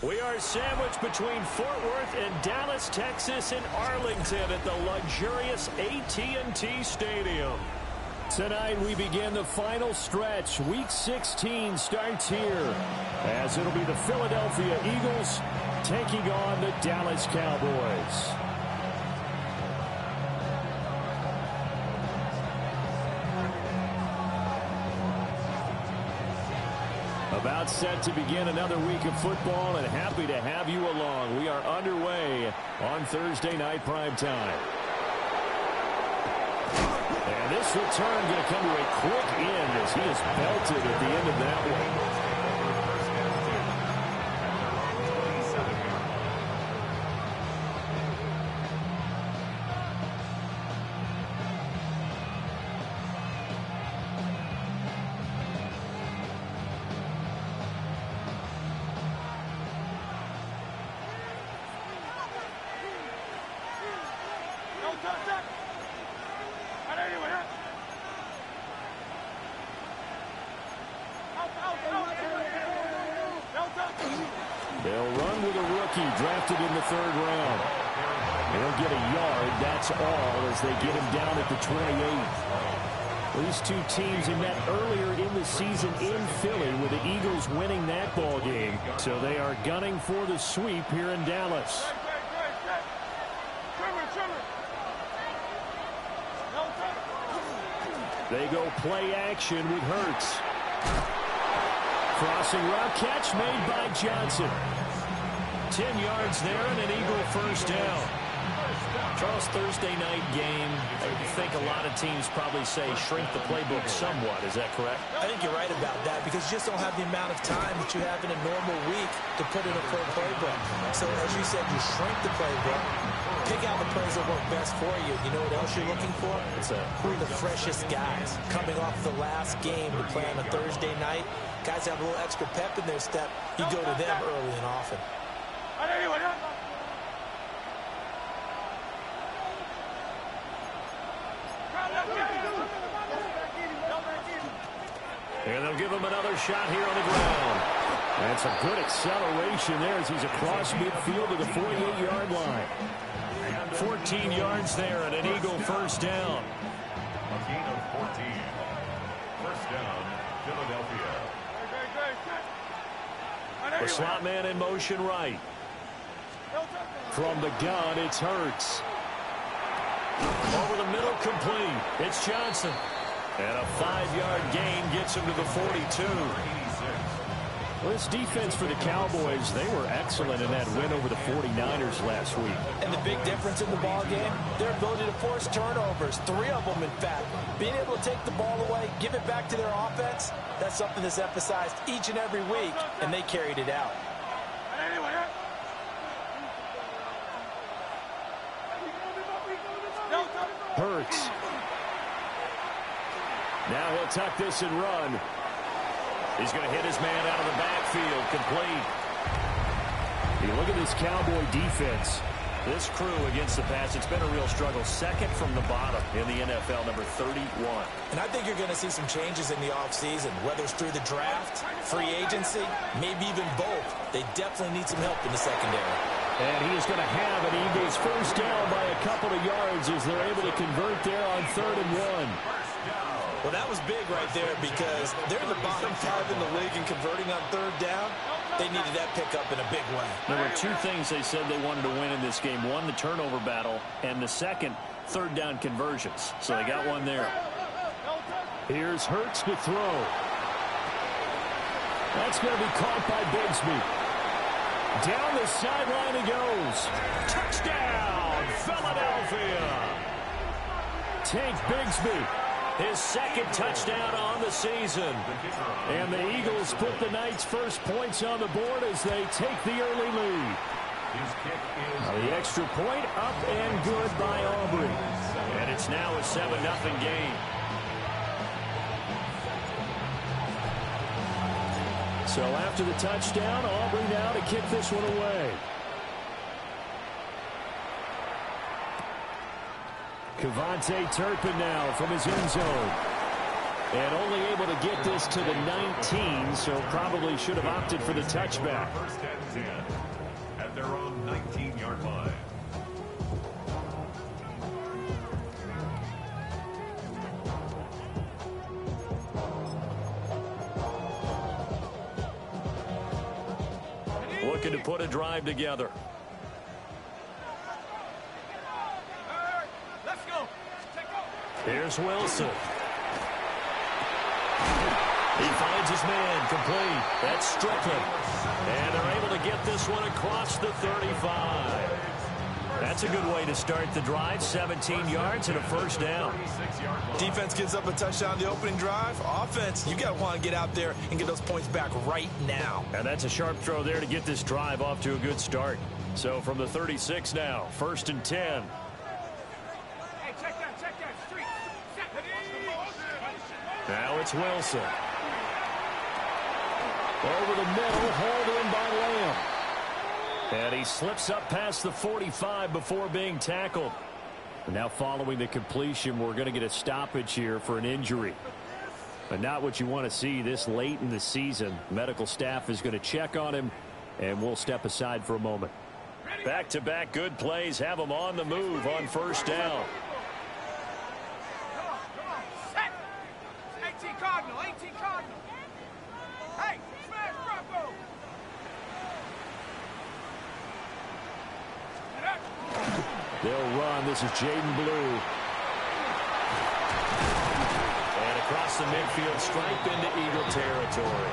We are sandwiched between Fort Worth and Dallas, Texas, and Arlington at the luxurious AT&T Stadium. Tonight we begin the final stretch. Week 16 starts here, as it'll be the Philadelphia Eagles taking on the Dallas Cowboys. About set to begin another week of football, and happy to have you along. We are underway on Thursday night primetime. And this return going to come to a quick end as he is belted at the end of that one. They'll run with a rookie drafted in the third round. They'll get a yard, that's all, as they get him down at the 28. These two teams have met earlier in the season in Philly, with the Eagles winning that ball game. So they are gunning for the sweep here in Dallas. They go play action with Hurts. Crossing route catch made by Johnson. 10 yards there and an Eagle first down. Charles, Thursday night game, I think a lot of teams probably say shrink the playbook somewhat. Is that correct? I think you're right about that, because you just don't have the amount of time that you have in a normal week to put in a full playbook. So as you said, you shrink the playbook, pick out the plays that work best for you. You know what else you're looking for? Who are the freshest guys coming off the last game to play on a Thursday night? Guys have a little extra pep in their step. You go to them early and often. And they'll give him another shot here on the ground. That's a good acceleration there as he's across midfield to the 48-yard line. 14 yards there and an Eagle first down. A gain of 14. First down, Philadelphia. The slot man in motion right. From the gun, it's Hurts. Over the middle, complete. It's Johnson. And a 5-yard gain gets him to the 42. Well, this defense for the Cowboys, they were excellent in that win over the 49ers last week. And the big difference in the ball game, their ability to force turnovers, 3 of them in fact. Being able to take the ball away, give it back to their offense, that's something that's emphasized each and every week, and they carried it out. Hurts. Now he'll tuck this and run. He's going to hit his man out of the backfield. Complete. You look at this Cowboy defense. This crew against the pass, it's been a real struggle. Second from the bottom in the NFL, number 31. And I think you're going to see some changes in the offseason, whether it's through the draft, free agency, maybe even both. They definitely need some help in the secondary. And he is going to have an Eagles first down by a couple of yards as they're able to convert there on 3rd and 1. Well, that was big right there, because they're in the bottom 5 in the league in converting on 3rd down. They needed that pickup in a big way. There were 2 things they said they wanted to win in this game. One, the turnover battle, and the second, 3rd down conversions. So they got one there. Here's Hurts to throw. That's going to be caught by Bigsby. Down the sideline he goes. Touchdown, Philadelphia. Tank Bigsby. His second touchdown on the season. And the Eagles put the Knights' first points on the board as they take the early lead. The extra point up and good by Aubrey. And it's now a 7-0 game. So after the touchdown, Aubrey now to kick this one away. Kevontae Turpin now from his end zone. And only able to get this to the 19, so probably should have opted for the touchback. First and 10 at their own 19-yard line. Looking to put a drive together. Let's go. Here's Wilson. He finds his man, complete. That's Strickland. And they're able to get this one across the 35. That's a good way to start the drive. 17 yards and a first down. Defense gives up a touchdown the opening drive. Offense, you got to want to get out there and get those points back right now. And that's a sharp throw there to get this drive off to a good start. So from the 36 now, 1st and 10. Hey, check that. Street. Now it's Wilson. Over the middle, hauled in by Lamb. And he slips up past the 45 before being tackled. Now following the completion, we're going to get a stoppage here for an injury. But not what you want to see this late in the season. Medical staff is going to check on him, and we'll step aside for a moment. Back-to-back good plays have him on the move on first down. Come on. Set. 18 Cardinal. Hey, smash Bronco. They'll run. This is Jaden Blue. And across the midfield, stripe into Eagle territory.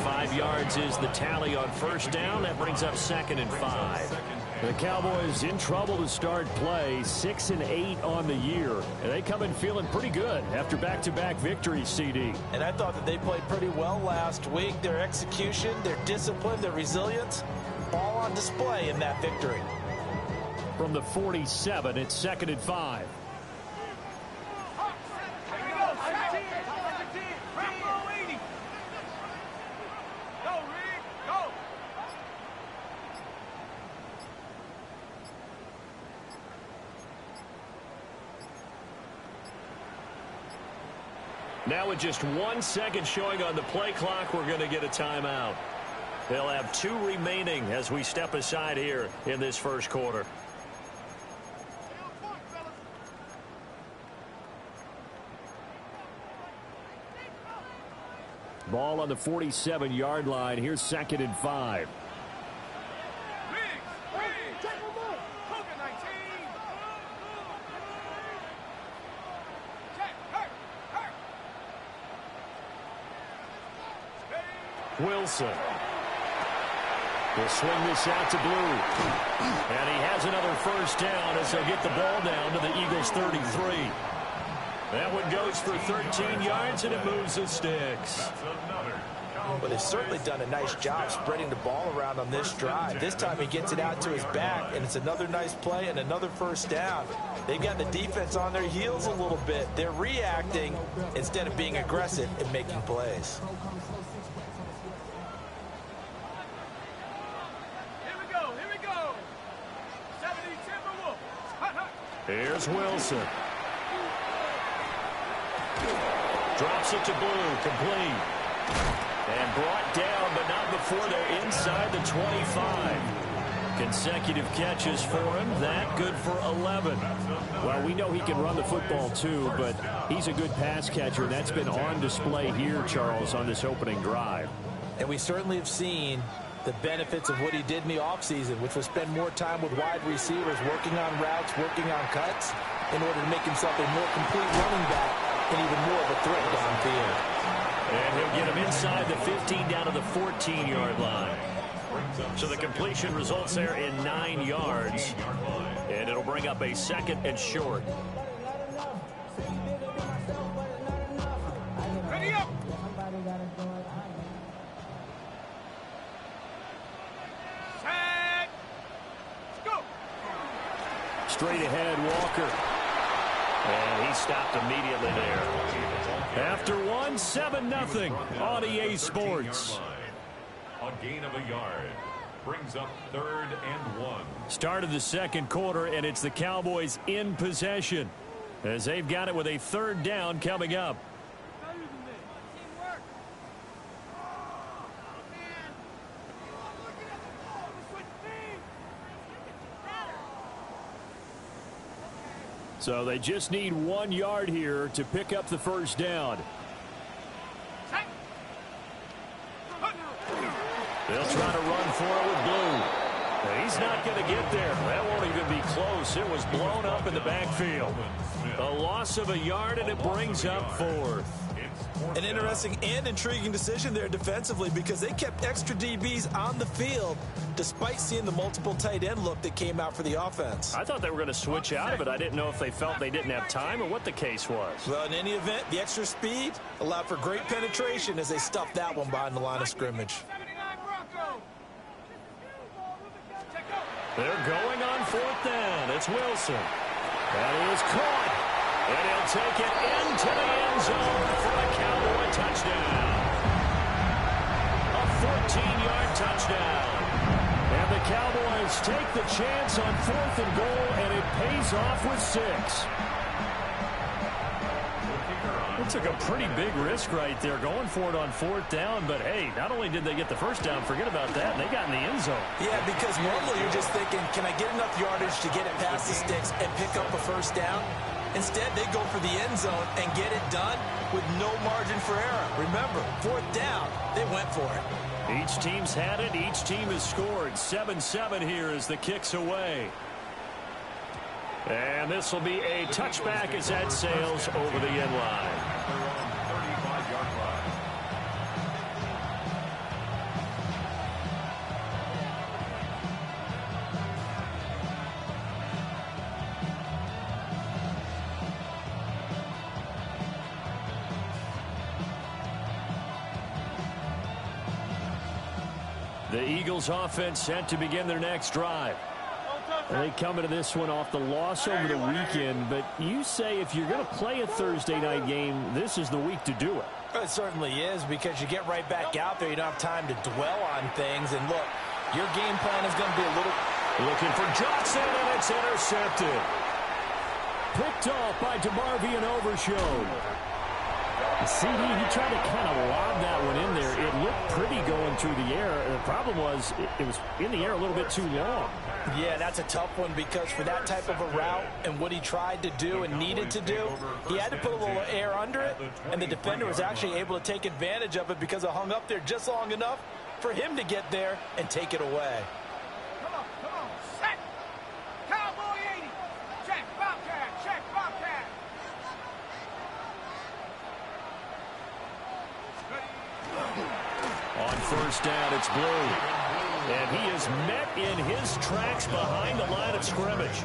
5 yards is the tally on first down. That brings up 2nd and 5. The Cowboys in trouble to start play. 6 and 8 on the year. And they come in feeling pretty good after back-to-back victories, CD. And I thought that they played pretty well last week. Their execution, their discipline, their resilience, all on display in that victory. From the 47, it's 2nd and 5. Now with just 1 second showing on the play clock, we're going to get a timeout. They'll have 2 remaining as we step aside here in this first quarter. Ball on the 47-yard line. Here's 2nd and 5. Wilson will swing this out to Blue. And he has another first down as they'll get the ball down to the Eagles' 33. That one goes for 13 yards, and it moves the sticks. But they've certainly done a nice job spreading the ball around on this drive. This time he gets it out to his back, and it's another nice play and another first down. They've got the defense on their heels a little bit. They're reacting instead of being aggressive and making plays. Here's Wilson. Drops it to Blue, complete. And brought down, but not before they're inside the 25. Consecutive catches for him. That good for 11. Well, we know he can run the football too, but he's a good pass catcher. That's been on display here, Charles, on this opening drive. And we certainly have seen the benefits of what he did in the offseason, which was spend more time with wide receivers, working on routes, working on cuts, in order to make himself a more complete running back and even more of a threat downfield. And he'll get him inside the 15 down to the 14-yard line. So the completion results there in 9 yards. And it'll bring up a 2nd and short. Ready up! Set! Let's go! Straight ahead, Walker. And he stopped immediately there. After 1, 7-0 on EA Sports. A gain of a yard. Brings up 3rd and 1. Start of the second quarter, and it's the Cowboys in possession. as they've got it with a third down coming up. So they just need 1 yard here to pick up the first down. They'll try to run for it with Blue. He's not going to get there. That won't even be close. It was blown up in the backfield. A loss of a yard, and it brings up 4th. An interesting and intriguing decision there defensively because they kept extra DBs on the field despite seeing the multiple tight end look that came out for the offense. I thought they were going to switch out of it. I didn't know if they felt they didn't have time or what the case was. Well, in any event, the extra speed allowed for great penetration as they stuffed that one behind the line of scrimmage. They're going on 4th down. It's Wilson. That is caught. And he'll take it into the end zone for a Cowboy touchdown. A 14-yard touchdown. And the Cowboys take the chance on 4th and goal, and it pays off with 6. It took a pretty big risk right there going for it on 4th down. But, hey, not only did they get the first down, forget about that, and they got in the end zone. Yeah, because normally you're just thinking, can I get enough yardage to get it past the sticks and pick up a first down? Instead, they go for the end zone and get it done with no margin for error. Remember, 4th down, they went for it. Each team's had it. Each team has scored. 7-7 here as the kick's away. And this will be a touchback as that sails over the end line. The Eagles offense set to begin their next drive. They come into this one off the loss over the weekend, but you say if you're going to play a Thursday night game, this is the week to do it. It certainly is because you get right back out there. You don't have time to dwell on things. And look, your game plan is going to be a little... Looking for Johnson, and it's intercepted. Picked off by DeMarvion Overshown. CD, he tried to kind of lob that one in there. It looked pretty going through the air. The problem was it was in the air a little bit too long. Yeah, that's a tough one because for that type of a route and what he tried to do and needed to do, he had to put a little air under it, and the defender was actually able to take advantage of it because it hung up there just long enough for him to get there and take it away. Come on, set. Cowboy 80. Check, Bobcat. On first down, it's Blue. And he is met in his tracks behind the line of scrimmage.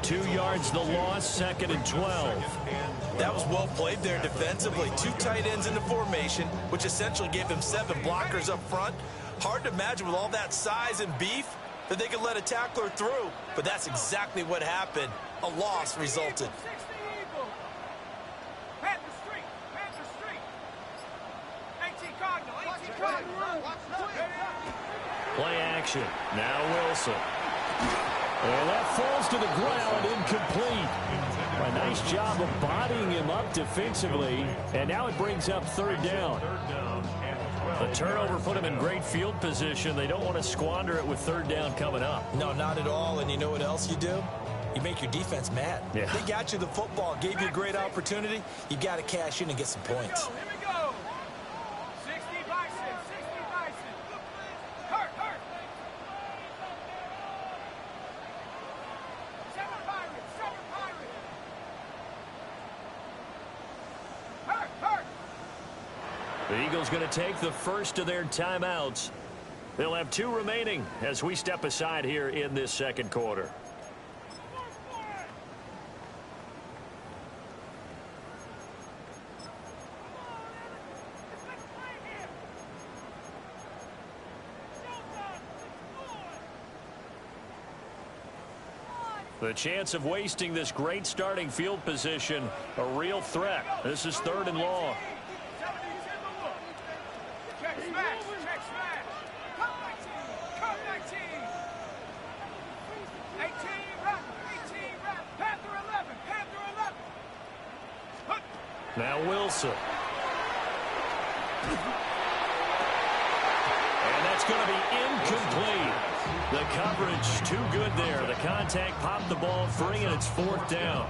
2 yards the loss, 2nd and 12. That was well played there defensively. 2 tight ends in the formation, which essentially gave them 7 blockers up front. Hard to imagine with all that size and beef that they could let a tackler through. But that's exactly what happened. A loss resulted. Play action. Now Wilson. And that falls to the ground, incomplete. A nice job of bodying him up defensively. And now it brings up 3rd down. The turnover put him in great field position. They don't want to squander it with 3rd down coming up. No, not at all. And you know what else you do? You make your defense mad. Yeah. They got you the football, gave you a great opportunity. You got to cash in and get some points. Here we go. 60 Bison. Hurt. 7 Pirates. Hurt. The Eagles going to take the first of their timeouts. They'll have 2 remaining as we step aside here in this 2nd quarter. The chance of wasting this great starting field position, a real threat. This is 3rd and long. Check smash. Cut 19. 18 run. Panther 11. Now Wilson. And that's going to be incomplete. The coverage too good there. The contact popped the ball free, and it's 4th down.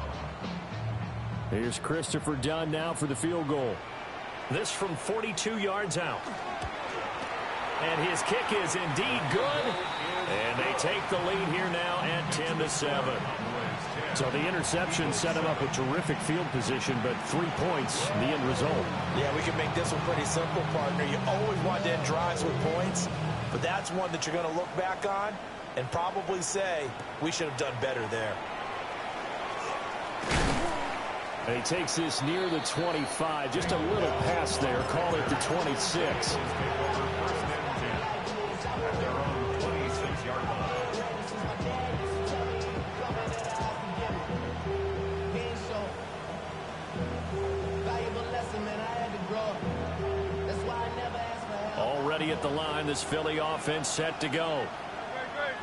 Here's Christopher Dunn now for the field goal. This from 42 yards out. And his kick is indeed good. And they take the lead here now at 10-7. So the interception set him up a terrific field position, but 3 points, the end result. Yeah, we can make this one pretty simple, partner. You always want to end drives with points, but that's one that you're going to look back on and probably say, we should have done better there. And he takes this near the 25. Just a little pass there. Call it the 26. Already at the line, this Philly offense set to go.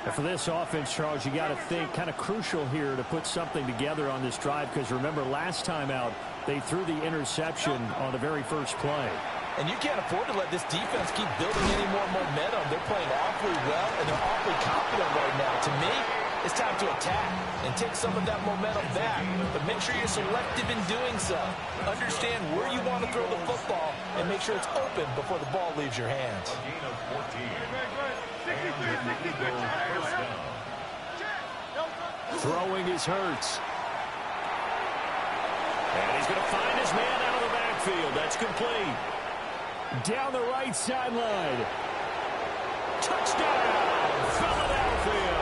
And for this offense, Charles, you got to think kind of crucial here to put something together on this drive, because remember last time out they threw the interception on the very first play. And you can't afford to let this defense keep building any more momentum. They're playing awfully well, and they're awfully confident right now. To me, it's time to attack and take some of that momentum back. But make sure you're selective in doing so. Understand where you want to throw the football and make sure it's open before the ball leaves your hands. A gain of 14. Throwing is Hurts. And he's going to find his man out of the backfield. That's complete. Down the right sideline. Touchdown, Philadelphia.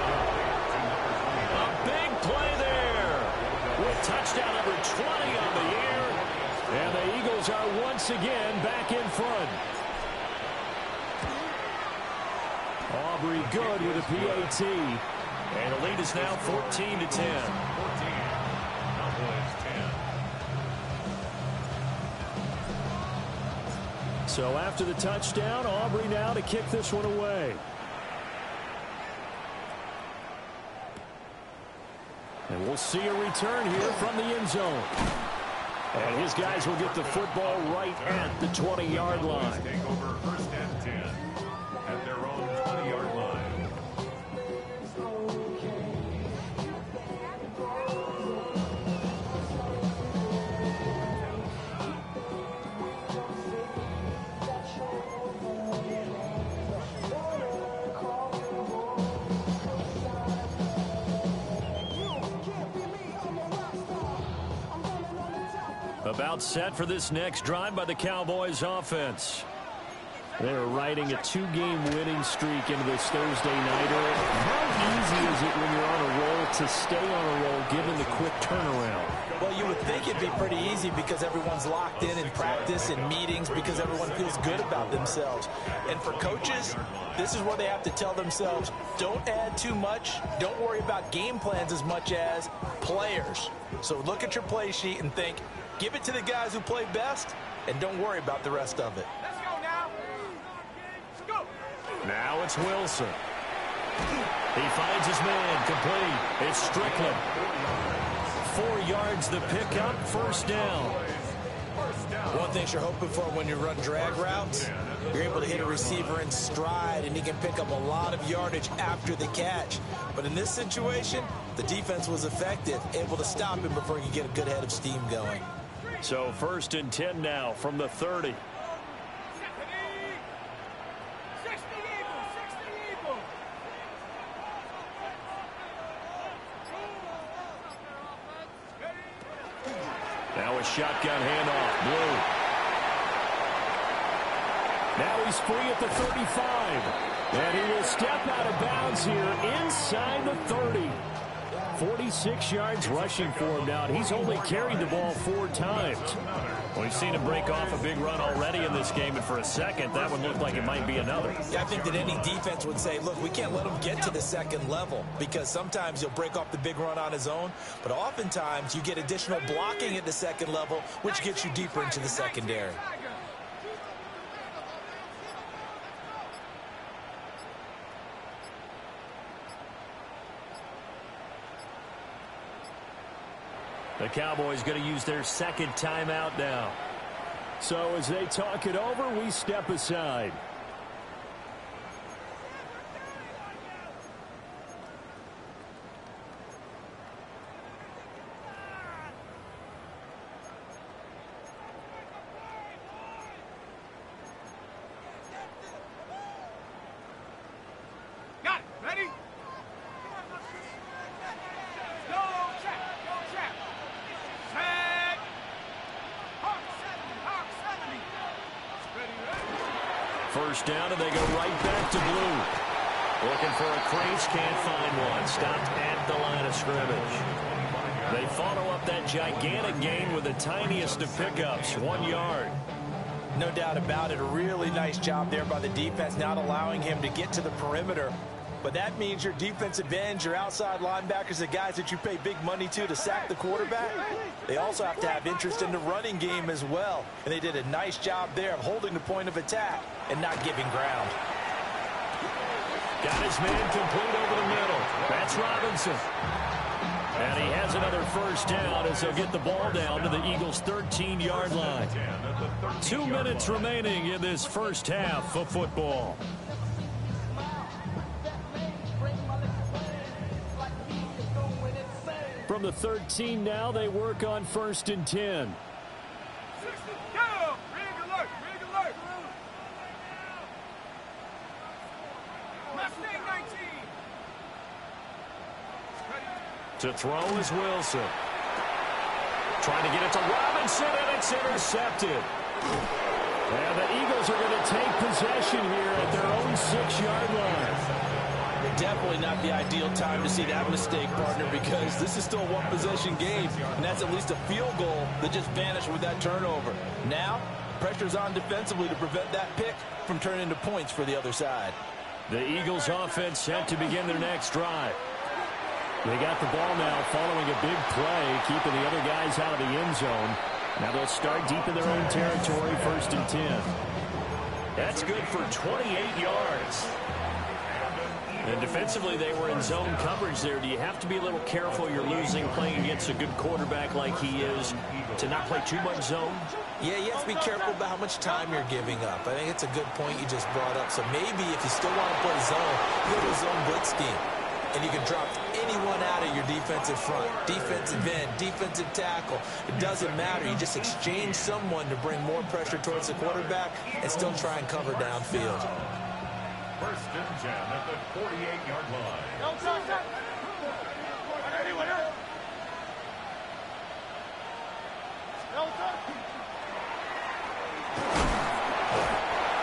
A big play there with touchdown number 20 on the year. And the Eagles are once again back in front. Aubrey good with a PAT. And the lead is now 14-10. 14. Cowboys 10. So after the touchdown, Aubrey now to kick this one away. And we'll see a return here from the end zone. And his guys will get the football right at the 20-yard line. Take over 1st and 10 at their own 20-yard line. About set for this next drive by the Cowboys offense. They're riding a 2-game winning streak into this Thursday nighter. How easy is it when you're on a roll to stay on a roll given the quick turnaround? Well, you would think it'd be pretty easy because everyone's locked in practice and meetings because everyone feels good about themselves. And for coaches, this is where they have to tell themselves, don't add too much. Don't worry about game plans as much as players. So look at your play sheet and think, give it to the guys who play best, and don't worry about the rest of it. Let's go now. Let's go. Now it's Wilson. He finds his man complete. It's Strickland. 4 yards the pickup, 1st down. One thing you're hoping for when you run drag routes, you're able to hit a receiver in stride, and he can pick up a lot of yardage after the catch. But in this situation, the defense was effective, able to stop him before he could get a good head of steam going. So 1st and 10 now from the 30. 60 Eagles, 60 Eagles. Now a shotgun handoff. Blue. Now he's free at the 35. And he will step out of bounds here inside the 30. 46 yards rushing for him now. And he's only carried the ball 4 times. Well, we've seen him break off a big run already in this game, and for a second, that one looked like it might be another. Yeah, I think that any defense would say, look, we can't let him get to the second level because sometimes he'll break off the big run on his own, but oftentimes you get additional blocking at the second level, which gets you deeper into the secondary. The Cowboys going to use their second timeout now. So as they talk it over, we step aside. Got it. Ready? Go, trap. Go, trap. Set. Hawk 70. Ready, ready. First down, and they go right back to blue. Looking for a crease, can't find one. Stopped at the line of scrimmage. They follow up that gigantic gain with the tiniest of pickups, 1 yard. No doubt about it. A really nice job there by the defense, not allowing him to get to the perimeter. But that means your defensive ends, your outside linebackers, the guys that you pay big money to sack the quarterback, they also have to have interest in the running game as well. And they did a nice job there of holding the point of attack and not giving ground. Got his man complete over the middle. That's Robinson. And he has another first down as they'll get the ball down to the Eagles' 13-yard line. 2 minutes remaining in this first half of football. From the 13 now, they work on 1st and 10. 60. Go. Rig alert. Rig alert. Mustang 19. Ready. To throw is Wilson. Trying to get it to Robinson, and it's intercepted. And the Eagles are going to take possession here at their own 6-yard line. Definitely not the ideal time to see that mistake, partner, because this is still a one-possession game, and that's at least a field goal that just vanished with that turnover. Now, pressure's on defensively to prevent that pick from turning into points for the other side. The Eagles offense set to begin their next drive. They got the ball now following a big play, keeping the other guys out of the end zone. Now they'll start deep in their own territory, 1st and 10. That's good for 28 yards. And defensively, they were in zone coverage there. Do you have to be a little careful you're losing playing against a good quarterback like he is to not play too much zone? Yeah, you have to be careful about how much time you're giving up. I think it's a good point you just brought up. So maybe if you still want to play zone, go to a zone blitz scheme. And you can drop anyone out of your defensive front, defensive end, defensive tackle. It doesn't matter. You just exchange someone to bring more pressure towards the quarterback and still try and cover downfield. 1st and 10 at the 48-yard line.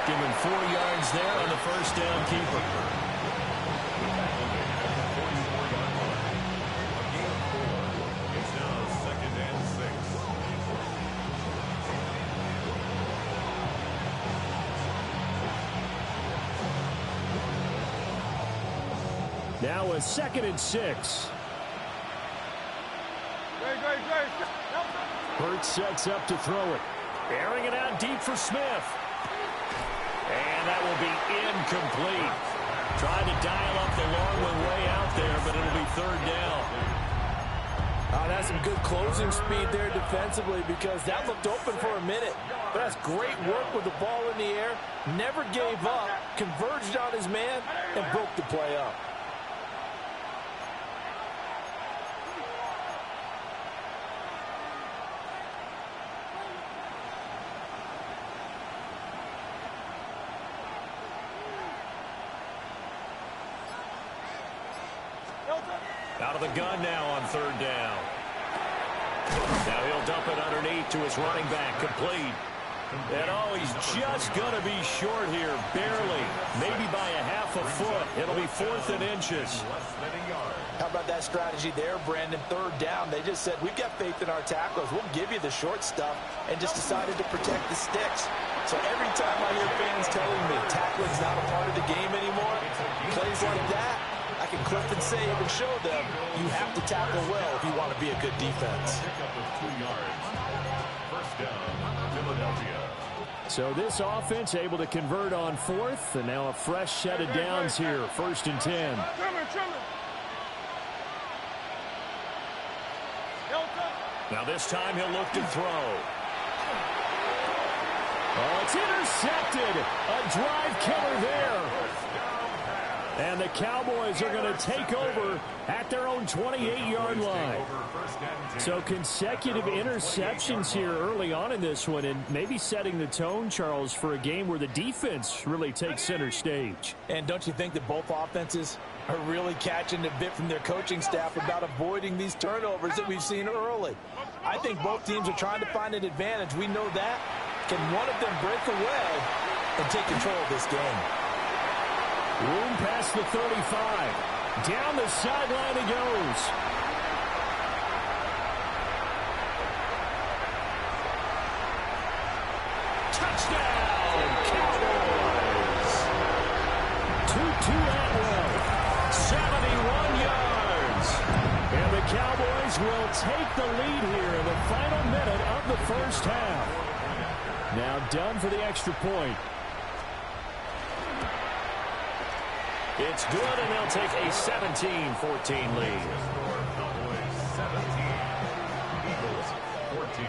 Give him 4 yards there on the first down keeper. It's now 2nd and 6. Now a 2nd and 6. Hurts sets up to throw it. Airing it out deep for Smith. And that will be incomplete. Trying to dial up the long one way out there, but it'll be 3rd down. Oh, that's some good closing speed there defensively, because that looked open for a minute. But that's great work with the ball in the air. Never gave up, converged on his man, and broke the play up. Out of the gun now on 3rd down. Now he'll dump it underneath to his running back, complete. And oh, he's just going to be short here, barely. Maybe by a half a foot. It'll be 4th and inches. How about that strategy there, Brandon? 3rd down. They just said, we've got faith in our tacklers. We'll give you the short stuff, and just decided to protect the sticks. So every time I hear fans telling me tackling's not a part of the game anymore, plays like that, I can clip and save and show them you have to tackle well if you want to be a good defense. Pickup of 2 yards. 1st down, Philadelphia. So this offense able to convert on 4th, and now a fresh set of downs here, 1st and 10. Now this time he'll look to throw. Oh, it's intercepted. A drive killer there. And the Cowboys are going to take over at their own 28-yard line. So consecutive interceptions here early on in this one, and maybe setting the tone, Charles, for a game where the defense really takes center stage. And don't you think that both offenses are really catching the bit from their coaching staff about avoiding these turnovers that we've seen early? I think both teams are trying to find an advantage. We know that. Can one of them break away and take control of this game? Room past the 35. Down the sideline he goes. Touchdown, Cowboys. Tutu Atwell, 71 yards. And the Cowboys will take the lead here in the final minute of the first half. Now done for the extra point. It's good, and they'll take a 17-14 lead. Cowboys 17, Eagles 14.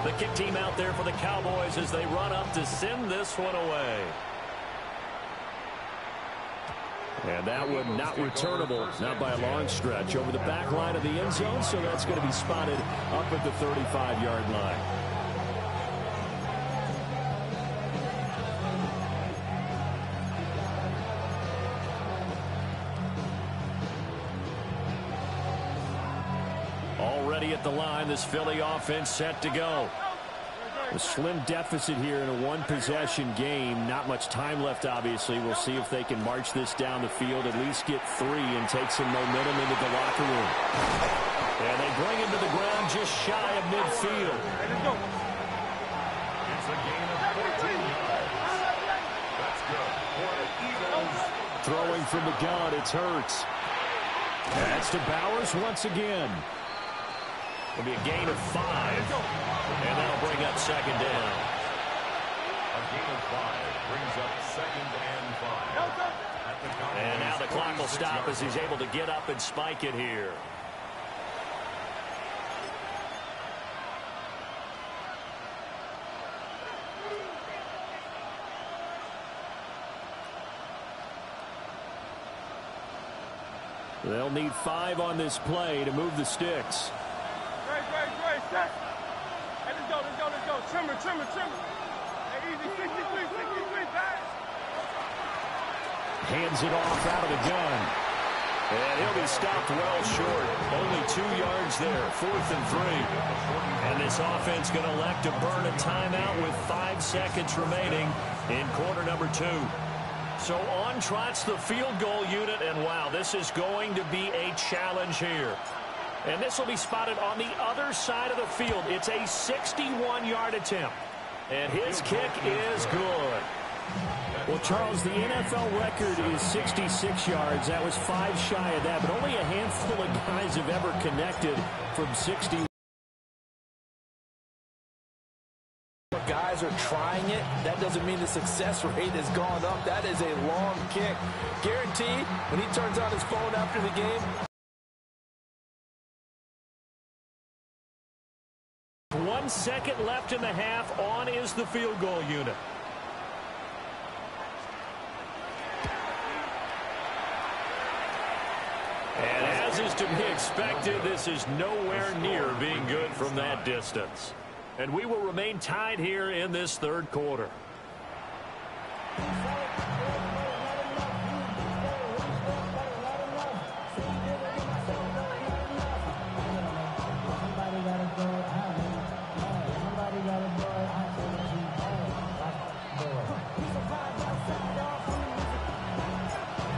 The kick team out there for the Cowboys as they run up to send this one away. And that one not returnable, not by a long stretch, over the back line of the end zone, so that's going to be spotted up at the 35-yard line. Already at the line, this Philly offense set to go. A slim deficit here in a one-possession game. Not much time left, obviously. We'll see if they can march this down the field, at least get 3 and take some momentum into the locker room. And they bring him to the ground just shy of midfield. It's a gain of 14 yards. That's good for the Eagles. Throwing from the gun, it's Hurts. That's to Bowers once again. It'll be a gain of 5. And that'll bring up second down. A gain of 5 brings up second and 5. And now the clock will stop as he's able to get up and spike it here. They'll need 5 on this play to move the sticks. Great, set. Hey, let's go. Trimmer. Hey, easy, 63, pass. Hands it off out of the gun. And he'll be stopped well short. Only 2 yards there, 4th and 3. And this offense going to elect to burn a timeout with 5 seconds remaining in quarter number 2. So on trots the field goal unit, and wow, this is going to be a challenge here. And this will be spotted on the other side of the field. It's a 61-yard attempt. And his kick is good. Well, Charles, the NFL record is 66 yards. That was 5 shy of that, but only a handful of guys have ever connected from 60. Guys are trying it. That doesn't mean the success rate has gone up. That is a long kick. Guaranteed, when he turns on his phone after the game, 1 second left in the half. On is the field goal unit. And as is to be expected, this is nowhere near being good from that distance. And we will remain tied here in this third quarter.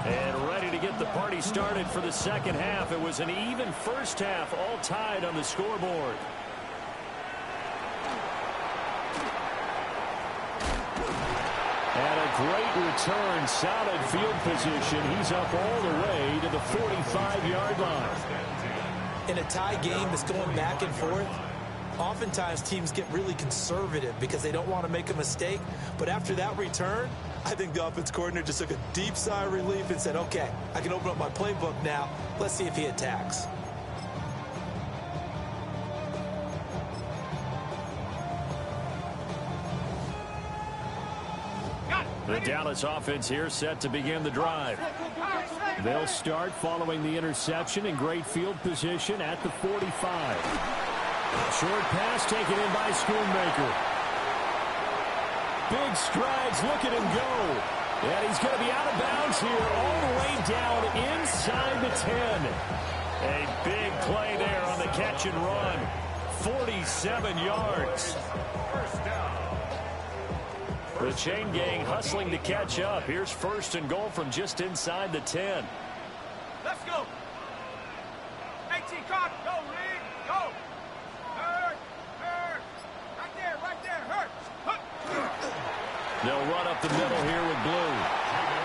And ready to get the party started for the second half. It was an even first half, all tied on the scoreboard. And a great return, solid field position. He's up all the way to the 45-yard line. in a tie game that's going back and forth, oftentimes teams get really conservative because they don't want to make a mistake. But after that return, I think the offense coordinator just took a deep sigh of relief and said, okay, I can open up my playbook now. Let's see if he attacks. The Dallas offense here set to begin the drive. They'll start following the interception in great field position at the 45. Short pass taken in by Schoonmaker. Big strides, look at him go. And he's going to be out of bounds here all the way down inside the 10. A big play there on the catch and run. 47 yards. First down. The chain gang hustling to catch up. Here's first and goal from just inside the 10. Let's go. 18, caught. Go, Reed. Go. Hurt. Right there. Hurt. They'll run up the middle here with blue.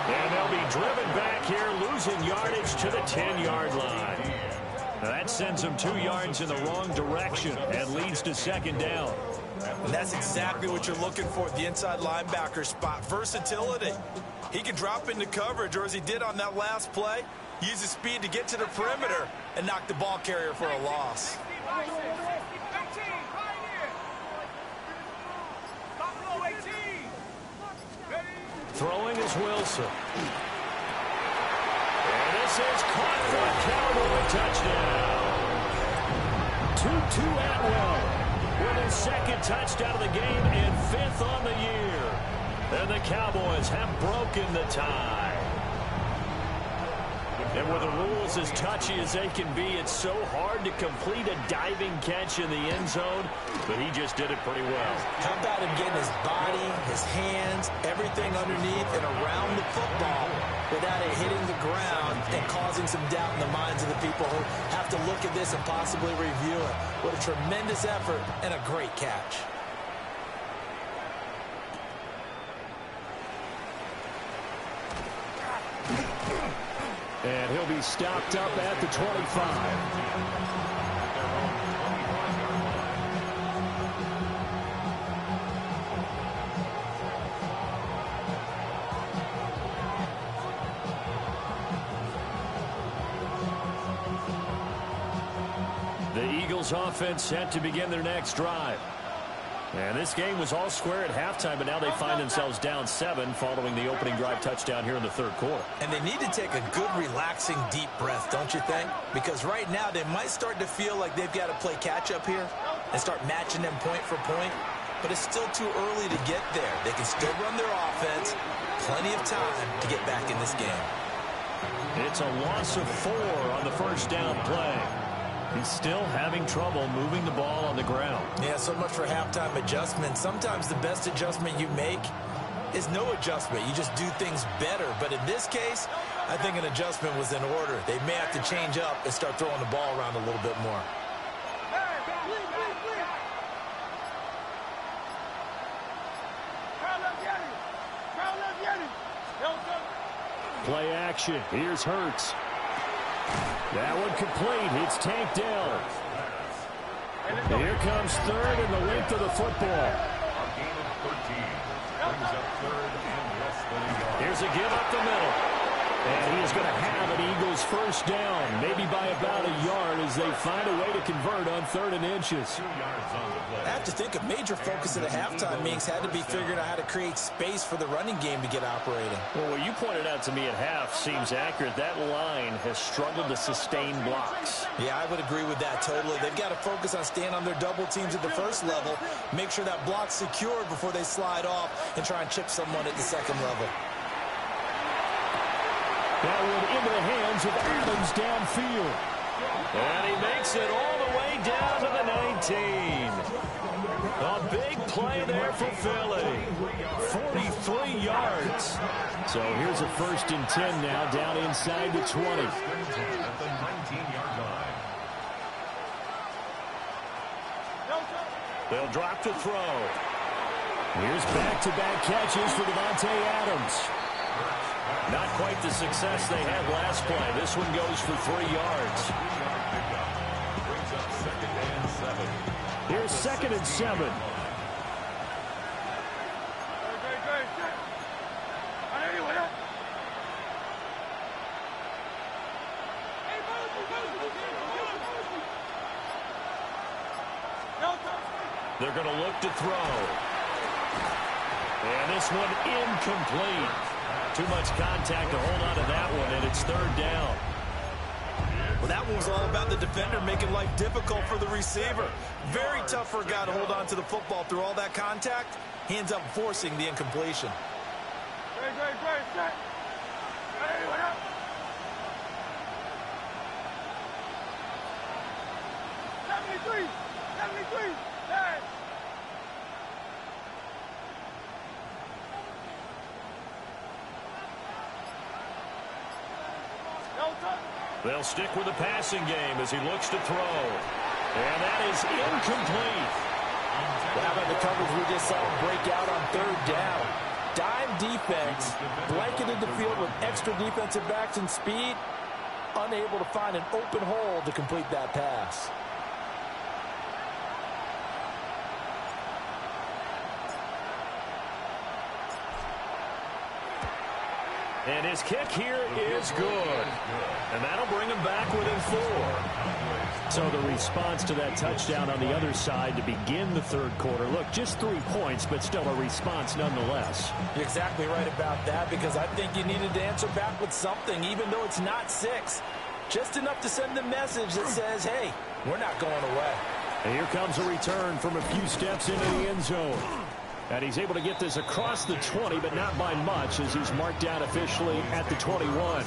And they'll be driven back here, losing yardage to the 10-yard line. Now that sends them 2 yards in the wrong direction and leads to second down. And that's exactly what you're looking for at the inside linebacker spot. Versatility. He can drop into coverage, or as he did on that last play, use his speed to get to the perimeter and knock the ball carrier for a loss. 18, right here. 18. Throwing is Wilson. And this is caught for a Cowboy touchdown. 2-2 Atwell with his second touchdown of the game and 5th on the year. And the Cowboys have broken the tie. And with the rules as touchy as they can be, it's so hard to complete a diving catch in the end zone, but he just did it pretty well. How about him getting his body, his hands, everything underneath and around the football without it hitting the ground and causing some doubt in the minds of the people who have to look at this and possibly review it. What a tremendous effort and a great catch. And he'll be stopped up at the 25. The Eagles offense set to begin their next drive. And this game was all square at halftime, but now they find themselves down 7 following the opening drive touchdown here in the third quarter. And they need to take a good, relaxing, deep breath, don't you think? Because right now they might start to feel like they've got to play catch-up here and start matching them point for point. But it's still too early to get there. They can still run their offense. Plenty of time to get back in this game. It's a loss of 4 on the first down play. He's still having trouble moving the ball on the ground. Yeah, so much for halftime adjustment. Sometimes the best adjustment you make is no adjustment. You just do things better. But in this case, I think an adjustment was in order. They may have to change up and start throwing the ball around a little bit more. Play action. Here's Hurts. That one complete. It's Tank Dell. Here comes third in the length of the football. A gain of 13. Brings up third and less than a yard. Here's a give up the middle. And he is going to have an Eagles first down, maybe by about a yard as they find a way to convert on 3rd and inches. 2 yards on the play. I have to think a major focus of the halftime meetings had to be figuring out how to create space for the running game to get operating. Well, what you pointed out to me at half seems accurate. That line has struggled to sustain blocks. Yeah, I would agree with that totally. They've got to focus on staying on their double teams at the first level, make sure that block's secured before they slide off and try and chip someone at the second level. That one into the hands of Adams downfield. And he makes it all the way down to the 19. A big play there for Philly. 43 yards. So here's a 1st and 10 now down inside the 20. At the 19-yard line. They'll drop the throw. Here's back-to-back catches for Davante Adams. Not quite the success they had last play. This one goes for 3 yards. 3-yard pickup. Brings up 2nd and 7. Here's 2nd and 7. They're going to look to throw. And this one incomplete. Too much contact to hold on to that one, and it's third down. Well, that one was all about the defender making life difficult for the receiver. Very tough for a guy to hold on to the football through all that contact. He ends up forcing the incompletion. Great. Hey, what up? 73. Hey. They'll stick with the passing game as he looks to throw. And that is incomplete. Well, how about the coverage we just saw break out on third down? Dime defense, blanketed the field with extra defensive backs and speed, unable to find an open hole to complete that pass. And his kick here is good. And that'll bring him back within 4. So the response to that touchdown on the other side to begin the third quarter. Look, just 3 points, but still a response nonetheless. You're exactly right about that, because I think you needed to answer back with something, even though it's not 6. Just enough to send the message that says, hey, we're not going away. And here comes a return from a few steps into the end zone. And he's able to get this across the 20, but not by much, as he's marked down officially at the 21.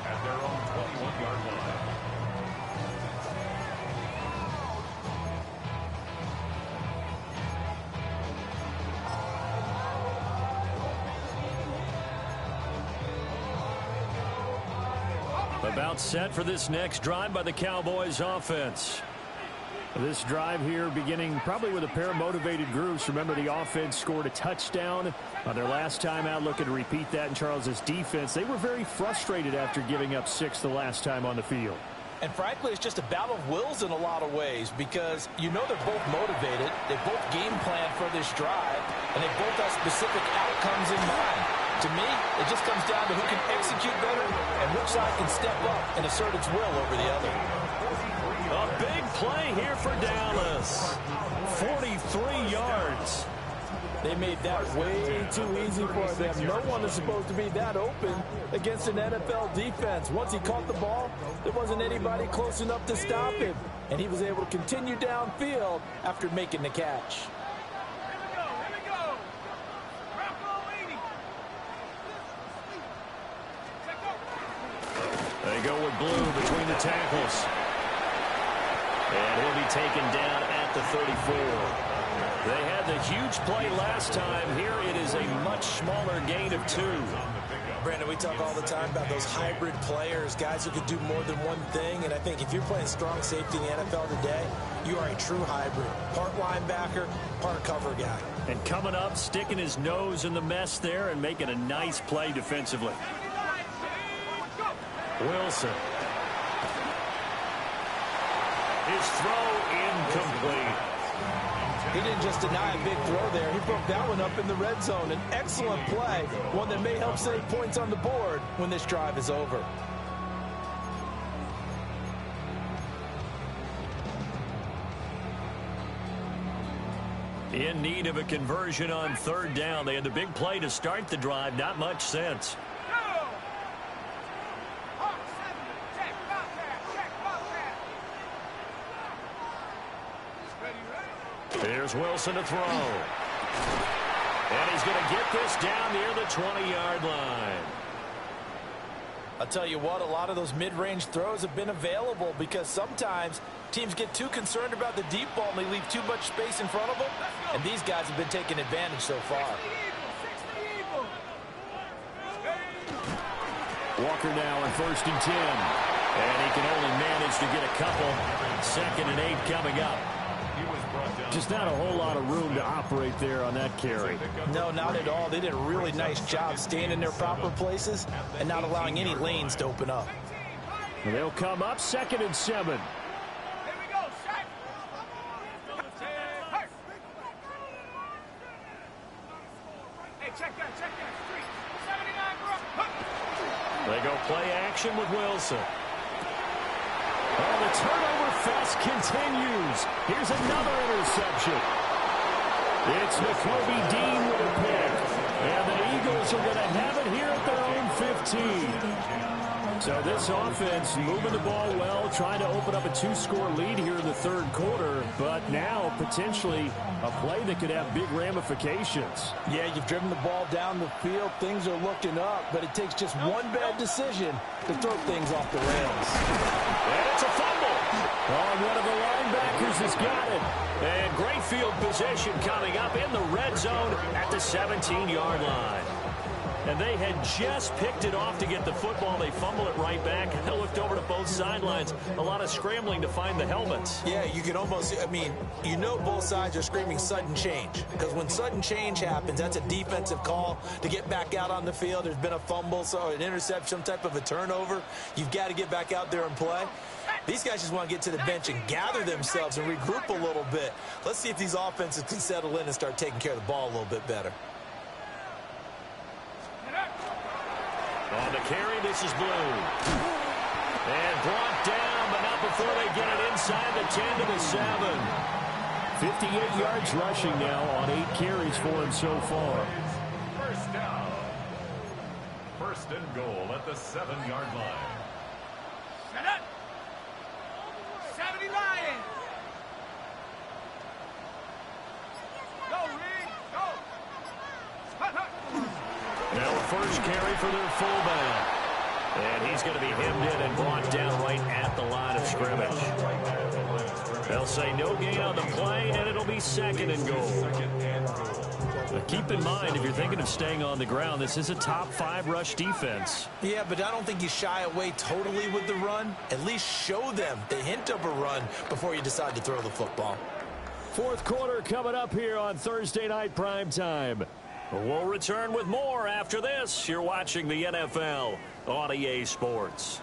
At their own 21-yard line. About set for this next drive by the Cowboys offense. This drive here beginning probably with a pair of motivated groups. Remember, the offense scored a touchdown on their last time out. Looking to repeat that in Charles's defense. They were very frustrated after giving up 6 the last time on the field. And frankly, it's just a battle of wills in a lot of ways, because you know they're both motivated. They both game plan for this drive, and they both have specific outcomes in mind. To me, it just comes down to who can execute better and which side can step up and assert its will over the other. A big play here for Dallas. 43 yards. They made that way too easy for them. No one is supposed to be that open against an NFL defense. Once he caught the ball, there wasn't anybody close enough to stop him, and he was able to continue downfield after making the catch. Here we go. Rocco 80. They go with Blue between the tackles. And he'll be taken down at the 34. They had the huge play last time. Here it is a much smaller gain of 2. Brandon, we talk all the time about those hybrid players, guys who could do more than one thing. And I think if you're playing strong safety in the NFL today, you are a true hybrid. Part linebacker, part cover guy. And coming up, sticking his nose in the mess there and making a nice play defensively. Wilson. His throw incomplete. He didn't just deny a big throw there. He broke that one up in the red zone. An excellent play, one that may help save points on the board when this drive is over. In need of a conversion on third down. They had the big play to start the drive. Not much sense. Here's Wilson to throw. And he's going to get this down near the 20-yard line. I'll tell you what, a lot of those mid-range throws have been available because sometimes teams get too concerned about the deep ball and they leave too much space in front of them. And these guys have been taking advantage so far. Walker now on 1st and 10. And he can only manage to get a couple. 2nd and 8 coming up. Just not a whole lot of room to operate there on that carry. No, not at all. They did a really nice job staying in their proper places and not allowing any lanes to open up. And they'll come up 2nd and 7. Here we go, set. Hey, check that. Street. 79, bro. They go play action with Wilson. Oh, the turnover fest continues. Here's another interception. It's Nakobe Dean with a pick. And the Eagles are going to have it here at their own 15. So this offense moving the ball well, trying to open up a 2-score lead here in the third quarter, but now potentially a play that could have big ramifications. Yeah, you've driven the ball down the field. Things are looking up, but it takes just one bad decision to throw things off the rails. And it's a fumble. Oh, one of the linebackers has got it. And great field position coming up in the red zone at the 17-yard line. And they had just picked it off to get the football. They fumble it right back. I looked over to both sidelines. A lot of scrambling to find the helmets. Yeah, you can almost, I mean, you know both sides are screaming sudden change. Because when sudden change happens, that's a defensive call to get back out on the field. There's been a fumble, so an interception, some type of a turnover. You've got to get back out there and play. These guys just want to get to the bench and gather themselves and regroup a little bit. Let's see if these offenses can settle in and start taking care of the ball a little bit better. On the carry, this is Blue. And brought down, but not before they get it inside the 10 to the 7. 58 yards rushing now on 8 carries for him so far. First down. First and goal at the 7-yard line. Set up. 70 Lions. Go, Reed. Go. Hut, hut. Now a first carry for their fullback. And he's going to be hemmed in and brought down right at the line of scrimmage. They'll say no gain on the play, and it'll be second and goal. But keep in mind, if you're thinking of staying on the ground, this is a top 5 rush defense. Yeah, but I don't think you shy away totally with the run. At least show them the hint of a run before you decide to throw the football. Fourth quarter coming up here on Thursday Night Primetime. We'll return with more after this. You're watching the NFL on EA Sports.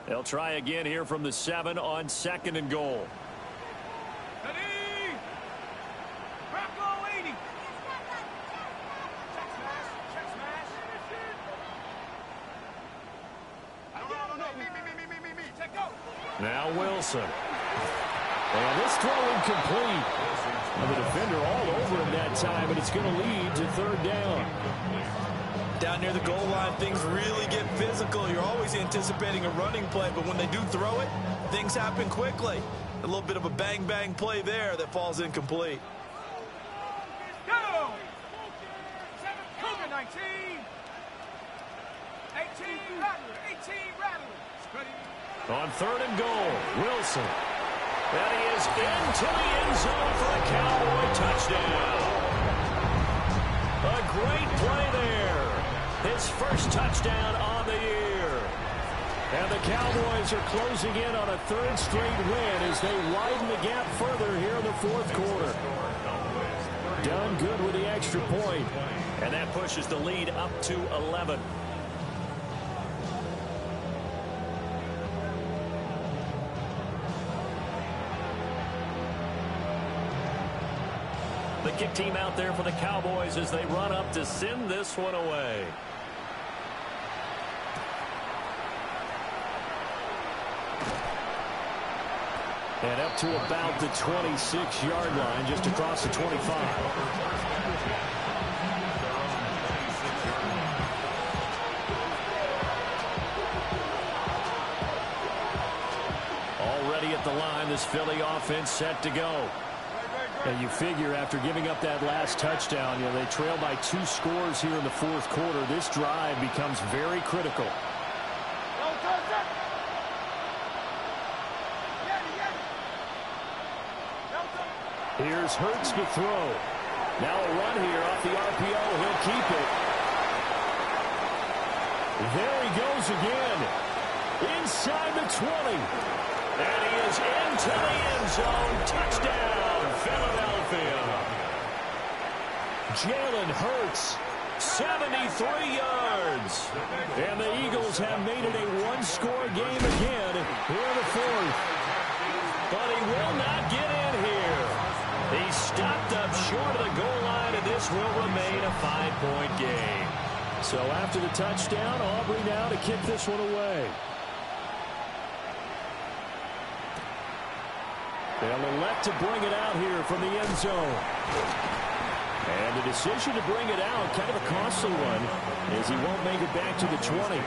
They'll try again here from the 7 on second and goal. Ready. Crack goal 80. Check smash. Check smash. No. Me. Check go. Now Wilson. And this throw incomplete. And the defender all over him that time, and it's going to lead to third down. Down near the goal line, things really get physical. You're always anticipating a running play, but when they do throw it, things happen quickly. A little bit of a bang-bang play there that falls incomplete. Go. 19. 18 Rattler. 18 Rattler. Ready. On third and goal, Wilson. And he is into the end zone for a Cowboy touchdown. A great play there. His first touchdown on the year. And the Cowboys are closing in on a third straight win as they widen the gap further here in the fourth quarter. Done good with the extra point. And that pushes the lead up to 11. The kick team out there for the Cowboys as they run up to send this one away. And up to about the 26-yard line, just across the 25. Already at the line, this Philly offense set to go. And you figure after giving up that last touchdown, you know, they trail by 2 scores here in the fourth quarter. This drive becomes very critical. Here's Hurts to throw. Now a run here off the RPO. He'll keep it. There he goes again. Inside the 20. And he is into the end zone. Touchdown, Philadelphia. Jalen Hurts, 73 yards. And the Eagles have made it a one-score game again here in the fourth. But he will not get in here. He stopped up short of the goal line, and this will remain a 5-point game. So after the touchdown, Aubrey now to kick this one away. They'll elect to bring it out here from the end zone. And the decision to bring it out, kind of a costly one, as he won't make it back to the 20.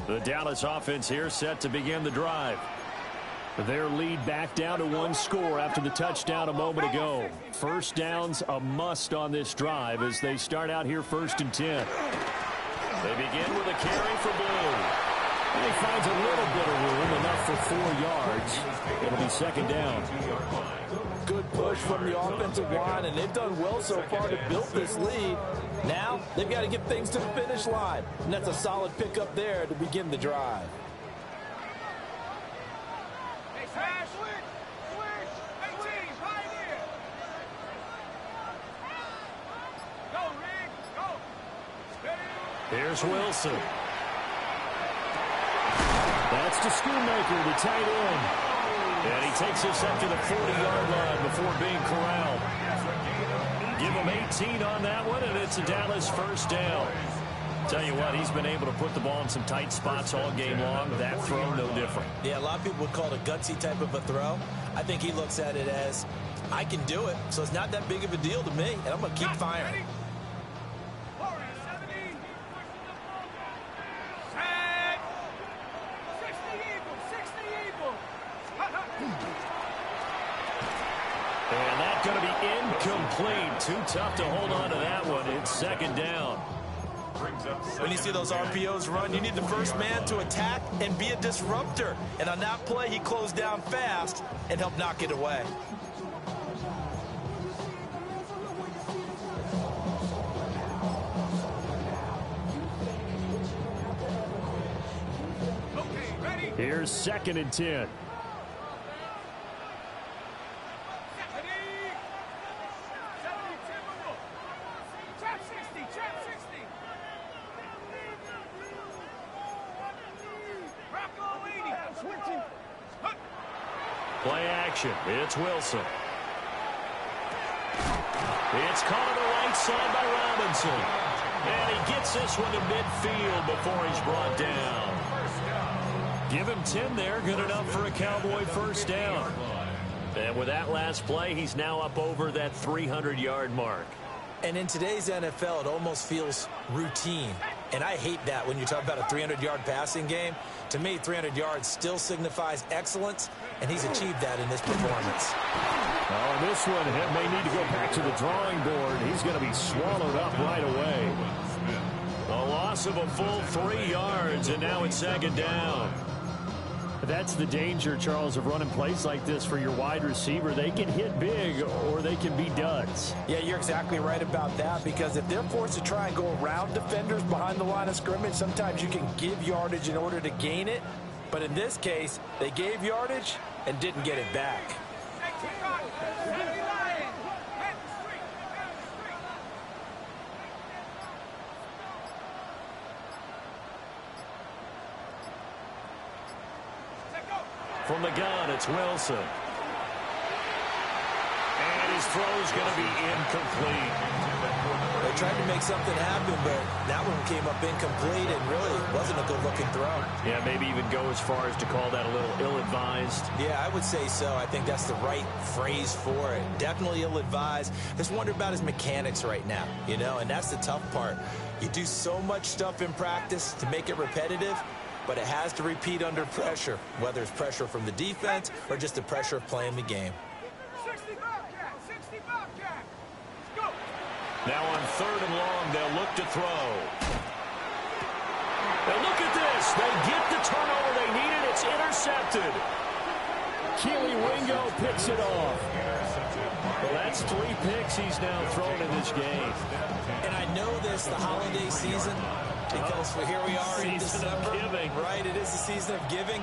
The Dallas offense here set to begin the drive. Their lead back down to one score after the touchdown a moment ago. First down's a must on this drive as they start out here 1st and 10. They begin with a carry for Blue. And he finds a little bit of room, enough for 4 yards. It'll be 2nd down. Good push from the offensive line, and they've done well so far to build this lead. Now they've got to get things to the finish line, and that's a solid pickup there to begin the drive. Here's Wilson. That's to Schoonmaker, the tight end. And he takes us up to the 40-yard line before being corralled. Give him 18 on that one, and it's a Dallas first down. Tell you what, he's been able to put the ball in some tight spots all game long. That throw, no different. Yeah, a lot of people would call it a gutsy type of a throw. I think he looks at it as, I can do it, so it's not that big of a deal to me, and I'm going to keep firing. And that's going to be incomplete. Too tough to hold on to that one. It's 2nd down. When you see those RPOs run, you need the first man to attack and be a disruptor. And on that play, he closed down fast and helped knock it away. Here's 2nd and 10. Play action. It's Wilson. It's caught on the right side by Robinson. And he gets this one to midfield before he's brought down. Give him 10 there. Good enough for a Cowboy first down. And with that last play, he's now up over that 300-yard mark. And in today's NFL, it almost feels routine. And I hate that when you talk about a 300-yard passing game. To me, 300 yards still signifies excellence, and he's achieved that in this performance. Oh, and this one may need to go back to the drawing board. He's going to be swallowed up right away. A loss of a full 3 yards, and now it's 2nd down. That's the danger, Charles, of running plays like this for your wide receiver. They can hit big or they can be duds. Yeah, you're exactly right about that, because if they're forced to try and go around defenders behind the line of scrimmage, sometimes you can give yardage in order to gain it. But in this case, they gave yardage and didn't get it back. From the gun, it's Wilson. And his throw's going to be incomplete. They tried to make something happen, but that one came up incomplete and really wasn't a good-looking throw. Yeah, maybe even go as far as to call that a little ill-advised. Yeah, I would say so. I think that's the right phrase for it. Definitely ill-advised. Just wonder about his mechanics right now, you know, and that's the tough part. You do so much stuff in practice to make it repetitive, but it has to repeat under pressure, whether it's pressure from the defense or just the pressure of playing the game. 60 Bobcat, 60 Bobcat. Let's go. Now on 3rd and long, they'll look to throw. Now look at this. They get the turnover they needed. It's intercepted. Keely Wingo picks it off. Well, that's 3 picks he's now thrown in this game. And I know this, the holiday season, because here we are in December. Right, it is the season of giving.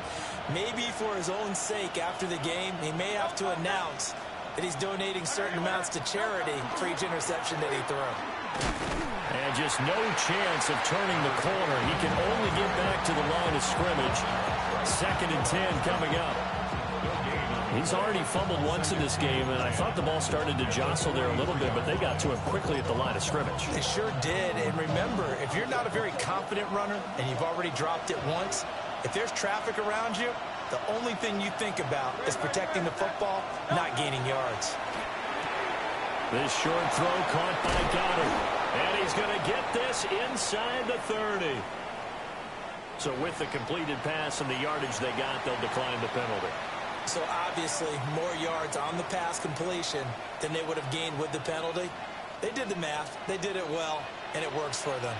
Maybe for his own sake, after the game, he may have to announce that he's donating certain amounts to charity for each interception that he throws. And just no chance of turning the corner. He can only get back to the line of scrimmage. 2nd and 10 coming up. He's already fumbled once in this game, and I thought the ball started to jostle there a little bit, but they got to him quickly at the line of scrimmage. They sure did. And remember, if you're not a very confident runner and you've already dropped it once, if there's traffic around you, the only thing you think about is protecting the football, not gaining yards. This short throw caught by Goddard. And he's going to get this inside the 30. So with the completed pass and the yardage they got, they'll decline the penalty. So obviously more yards on the pass completion than they would have gained with the penalty. They did the math. They did it well, and it works for them.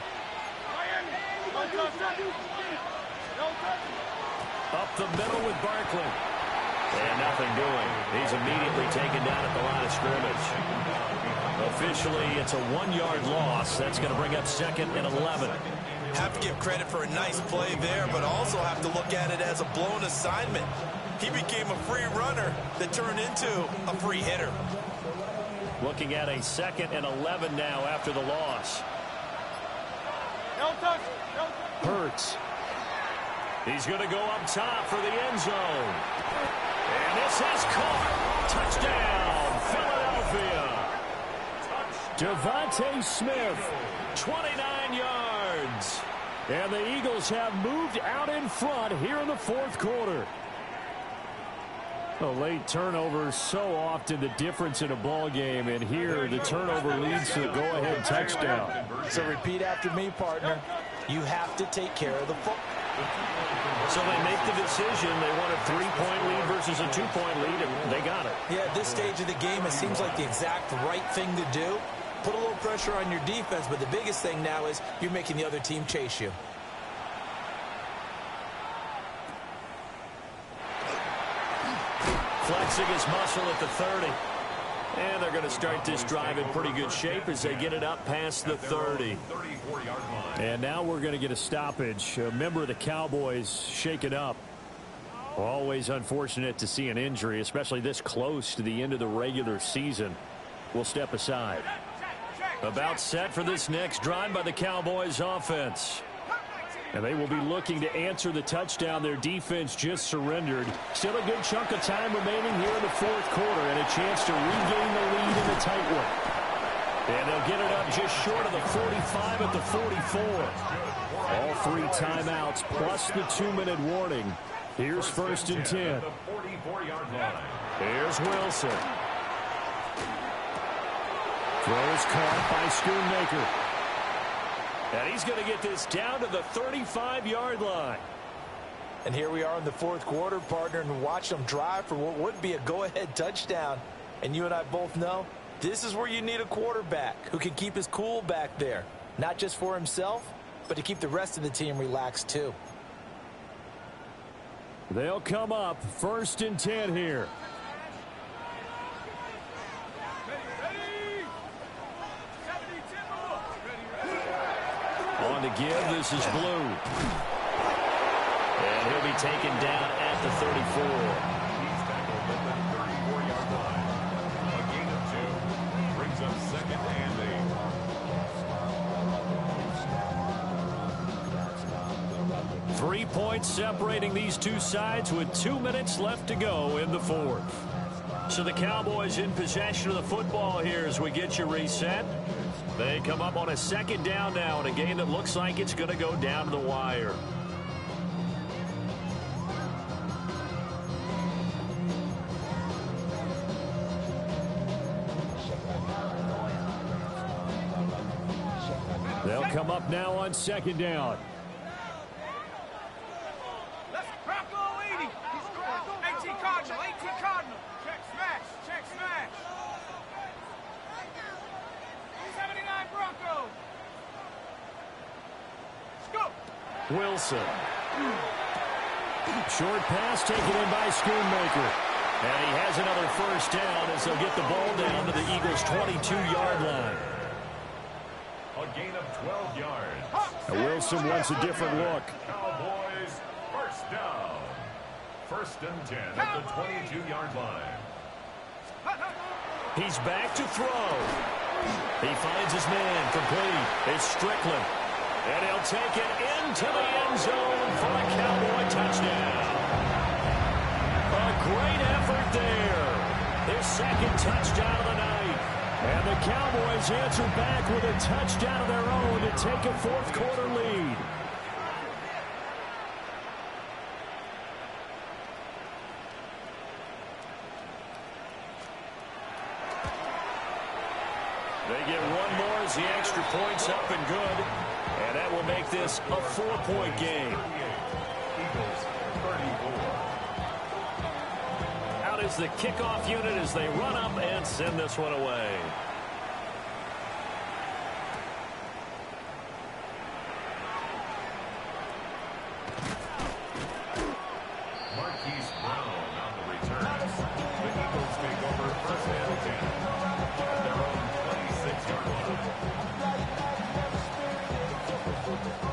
Up the middle with Barkley. And nothing doing. He's immediately taken down at the line of scrimmage. Officially, it's a 1-yard loss. That's going to bring up 2nd and 11. Have to give credit for a nice play there, but also have to look at it as a blown assignment. He became a free runner that turned into a free hitter. Looking at a 2nd and 11 now after the loss. Hurts. He's going to go up top for the end zone. And this is caught. Touchdown, Philadelphia. Devontae Smith, 29 yards. And the Eagles have moved out in front here in the 4th quarter. A late turnover, so often the difference in a ball game, and here the turnover leads to the go-ahead touchdown. So repeat after me, partner. You have to take care of the football. So they make the decision. They want a 3-point lead versus a 2-point lead, and they got it. Yeah, at this stage of the game, it seems like the exact right thing to do. Put a little pressure on your defense, but the biggest thing now is you're making the other team chase you. Flexing his muscle at the 30. And they're going to start this drive in pretty good shape as they get it up past the 30. And now we're going to get a stoppage. A member of the Cowboys shaken up. Always unfortunate to see an injury, especially this close to the end of the regular season. We'll step aside. About set for this next drive by the Cowboys offense. And they will be looking to answer the touchdown their defense just surrendered. Still a good chunk of time remaining here in the 4th quarter and a chance to regain the lead in the tight one. And they'll get it up just short of the 45 at the 44. All 3 timeouts plus the 2-minute warning. Here's 1st and 10. Here's Wilson. Throw is caught by Schoonmaker. And he's going to get this down to the 35-yard line. And here we are in the 4th quarter, partner, and watch them drive for what would be a go-ahead touchdown. And you and I both know this is where you need a quarterback who can keep his cool back there. Not just for himself, but to keep the rest of the team relaxed too. They'll come up 1st and 10 here. On to give, this is Blue. And he'll be taken down at the 34. He's tackled at the 34-yard line. A gain of 2 brings up 2nd and 8. 3 points separating these two sides with 2 minutes left to go in the 4th. So the Cowboys in possession of the football here as we get you reset. They come up on a 2nd down now in a game that looks like it's going to go down to the wire. They'll come up now on 2nd down. Let's Bronco 80. He's 18 Cardinal, 18 Cardinal. Check smash, check smash. 79 Bronco. Scoop. Wilson. Short pass taken in by Schoonmaker. And he has another first down as they'll get the ball down to the Eagles' 22-yard line. A gain of 12 yards. Wilson wants a different look. Cowboys first down. First and 10 at the 22-yard line. He's back to throw. He finds his man complete. It's Strickland. And he'll take it into the end zone for a Cowboy touchdown. A great effort there. His second touchdown of the night. And the Cowboys answer back with a touchdown of their own to take a fourth-quarter lead. They get one more as the extra point's up and good. And that will make this a 4-point game. Eagles 34. Out is the kickoff unit as they run up and send this one away. Marquise Brown on the return. The Eagles take over first and 10 at their own 26-yard line.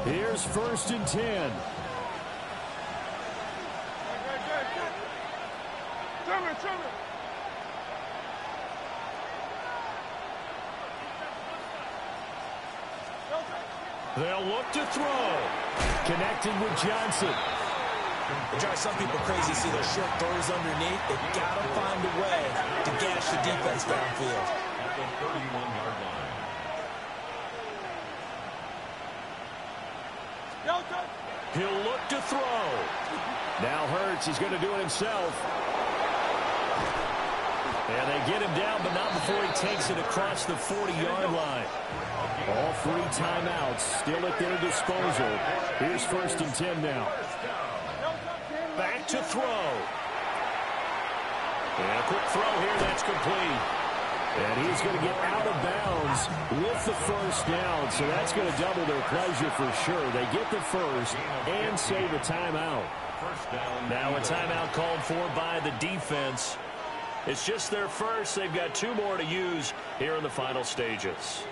Here's first and 10. They'll look to throw. Connecting with Johnson. Drive some people crazy see those short throws underneath. They've got to find a way to gash the defense downfield. At the 31-yard line. He'll look to throw. Now Hurts, he's going to do it himself. And they get him down, but not before he takes it across the 40-yard line. All three timeouts still at their disposal. Here's first and 10 now. Back to throw. And a quick throw here, that's complete. And he's going to get out of bounds with the first down. So that's going to double their pleasure for sure. They get the first and save a timeout. Now a timeout called for by the defense. It's just their first. They've got two more to use here in the final stages.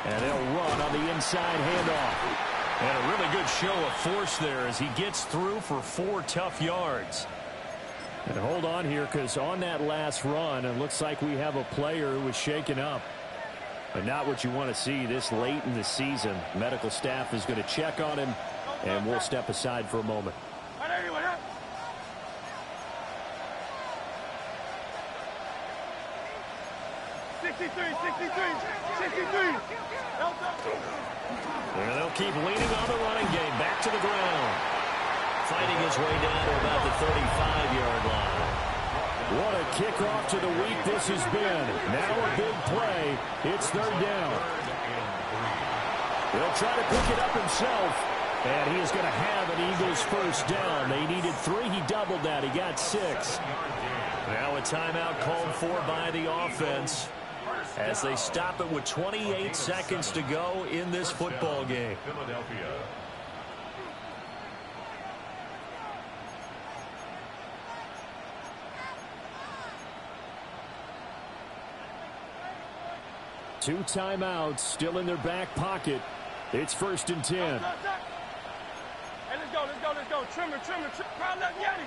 And they'll run on the inside handoff. And a really good show of force there as he gets through for 4 tough yards. And hold on here, because on that last run, it looks like we have a player who was shaken up. But not what you want to see this late in the season. Medical staff is going to check on him, and we'll step aside for a moment. 63. And they'll keep leaning on the running game. Back to the ground. Fighting his way down to about the 35-yard line. What a kickoff to the week this has been. Now a big play. It's third down. He'll try to pick it up himself. And he is going to have an Eagles first down. They needed 3. He doubled that. He got 6. Now a timeout called for by the offense as they stop it with 28 seconds to go in this football game. Philadelphia. Two timeouts still in their back pocket. It's first and 10. Hey, let's go. Trimmer. Crowd left, Yeti.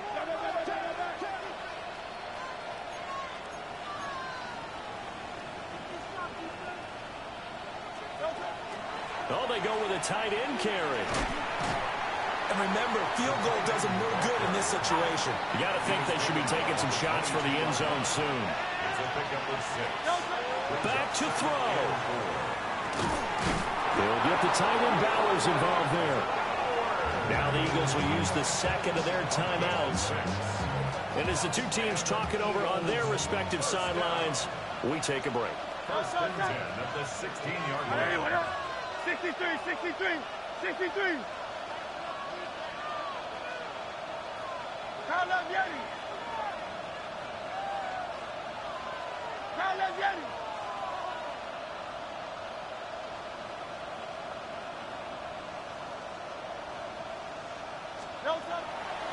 Oh, they go with a tight end carry. And remember, field goal does them no good in this situation. You got to think they should be taking some shots for the end zone soon. Back to throw. They'll get the tight end Bowers involved there. Now the Eagles will use the second of their timeouts. And as the two teams talk it over on their respective sidelines, we take a break. First and 10 at the 16-yard line. 63.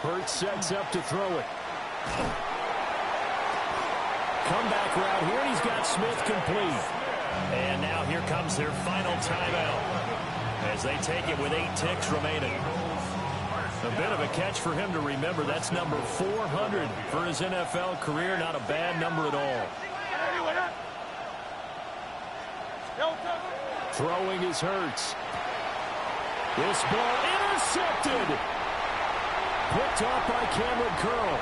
Hurts sets up to throw it. Comeback route here, and he's got Smith complete. And now here comes their final timeout as they take it with 8 ticks remaining. A bit of a catch for him to remember. That's number 400 for his NFL career. Not a bad number at all. Throwing is Hurts. This ball intercepted. Picked off by Cameron Curl.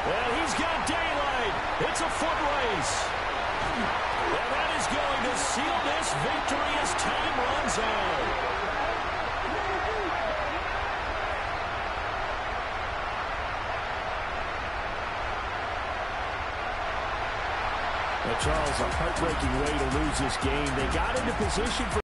And he's got daylight. It's a foot race. And that is going to seal this victory as time runs out. Charles, a heartbreaking way to lose this game. They got into position for